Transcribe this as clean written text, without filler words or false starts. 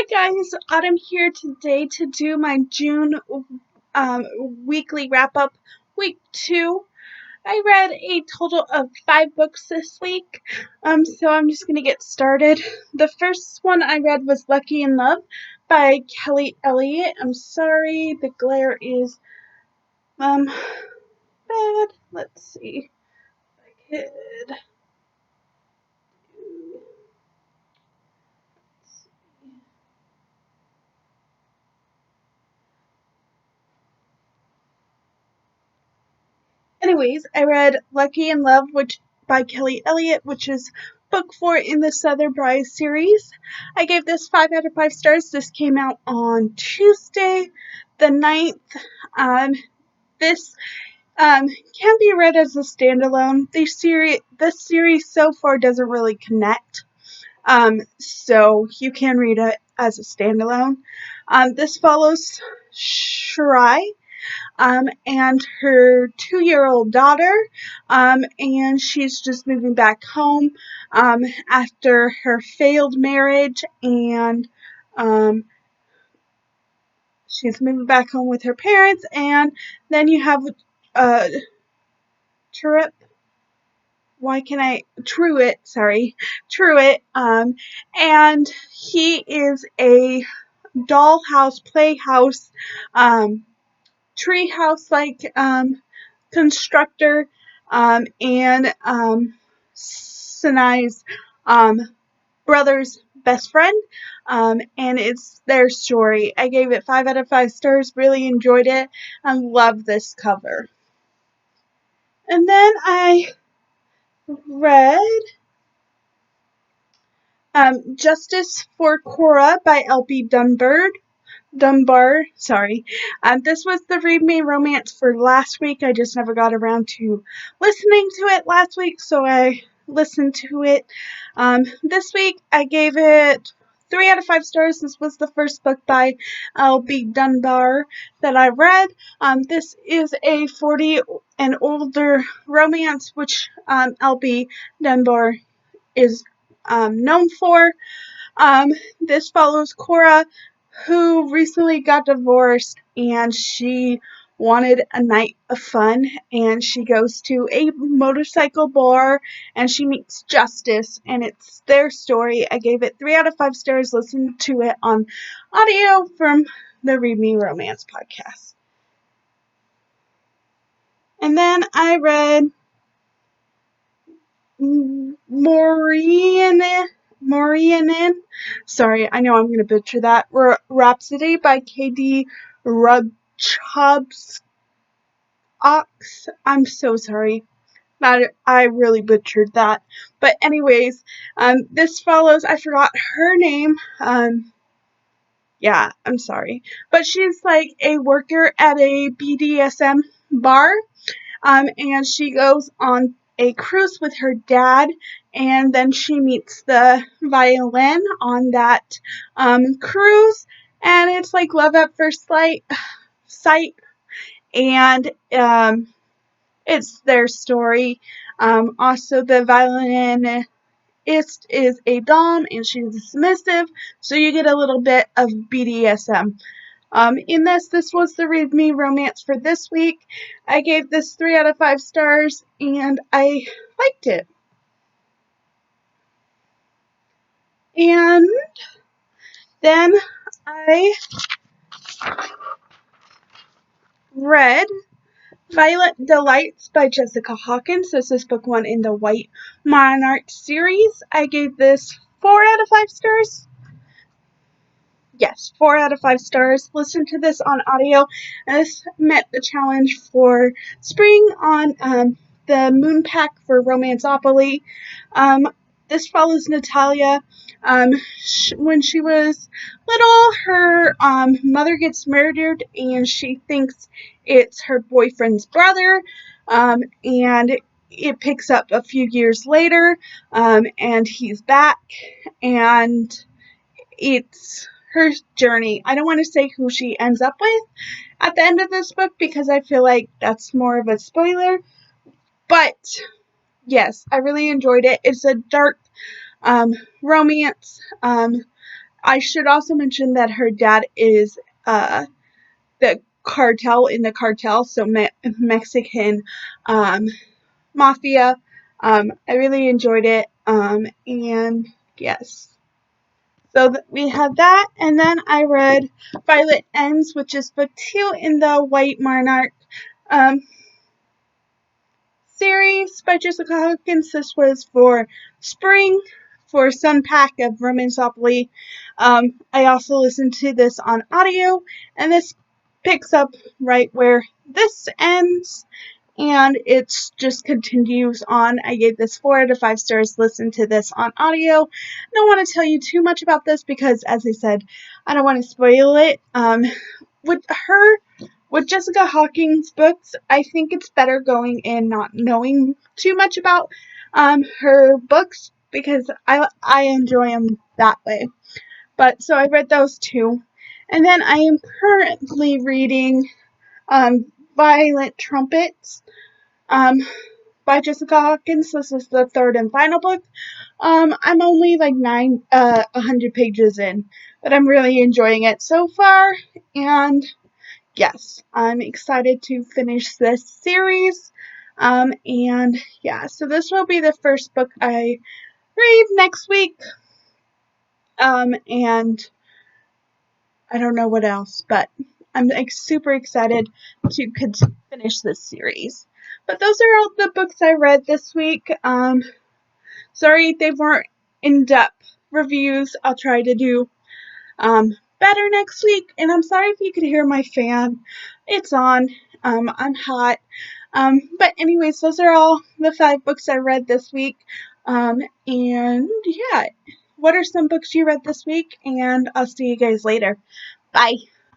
Hi guys, Autumn here today to do my June weekly wrap up. Week 2. I read a total of 5 books this week, so I'm just going to get started. The first one I read was Lucky in Love by Kelly Elliott. I'm sorry, the glare is bad. Let's see if I could. Anyways, I read Lucky in Love, which by Kelly Elliott, which is book 4 in the Southern Bride series. I gave this 5 out of 5 stars. This came out on Tuesday, the 9th. This can be read as a standalone. This series so far doesn't really connect. So you can read it as a standalone. This follows Shirai, and her 2-year-old daughter, and she's just moving back home after her failed marriage, and she's moving back home with her parents. And then you have Truett. Truett, and he is a dollhouse playhouse treehouse-like constructor, and Sinai's brother's best friend, and it's their story. I gave it 5 out of 5 stars, really enjoyed it, and love this cover. And then I read Justice for Cora by L.B. Dunbar. This was the Read Me romance for last week. I just never got around to listening to it last week, so I listened to it. This week I gave it 3 out of 5 stars. This was the first book by L.B. Dunbar that I read. This is a 40 and older romance, which L.B. Dunbar is known for. This follows Cora, who recently got divorced, and she wanted a night of fun, and she goes to a motorcycle bar and she meets Justice, and it's their story. I gave it 3 out of 5 stars. Listen to it on audio from the Read Me Romance podcast. And then I read Morianin. Sorry, I know I'm going to butcher that. Rhapsody by K.D. Rudchobs. I'm so sorry. I really butchered that. But anyways, this follows, I forgot her name. Yeah, I'm sorry. But she's like a worker at a BDSM bar. And she goes on a cruise with her dad, and then she meets the violin on that cruise, and it's like love at first sight, and it's their story. Also, the violinist is a dom, and she's submissive, so you get a little bit of BDSM. In this was the Read Me romance for this week. I gave this 3 out of 5 stars, and I liked it. And then I read Violet Delights by Jessica Hawkins. This is book 1 in the White Monarch series. I gave this 4 out of 5 stars. Yes, 4 out of 5 stars. Listen to this on audio. And this met the challenge for spring on the Moon Pack for Romanceopoly. This follows Natalia. When she was little, her mother gets murdered, and she thinks it's her boyfriend's brother. And it picks up a few years later, and he's back, and it's her journey. I don't want to say who she ends up with at the end of this book because I feel like that's more of a spoiler. But yes, I really enjoyed it. It's a dark romance I should also mention that her dad is the cartel in the cartel, so Mexican mafia. I really enjoyed it. And yes. So we had that, and then I read Violet Ends, which is book 2 in the White Monarch um, series by Jessica Hawkins. This was for spring, for Sun Pack of Romanceopoly. I also listened to this on audio, and this picks up right where this ends, and it just continues on. I gave this 4 out of 5 stars. Listen to this on audio. I don't want to tell you too much about this because, as I said, I don't want to spoil it. With Jessica Hawkins books, I think it's better going in not knowing too much about her books because I enjoy them that way. But so I read those 2, and then I am currently reading Violet Trumpets by Jessica Hawkins. This is the 3rd and final book. I'm only like 100 pages in, but I'm really enjoying it so far, and yes, I'm excited to finish this series. And yeah, so this will be the first book I read next week. And I don't know what else, but I'm like super excited to finish this series. But those are all the books I read this week. Sorry they weren't in-depth reviews. I'll try to do better next week. And I'm sorry if you could hear my fan. It's on. I'm hot. But anyways, those are all the 5 books I read this week. And yeah, what are some books you read this week? And I'll see you guys later. Bye.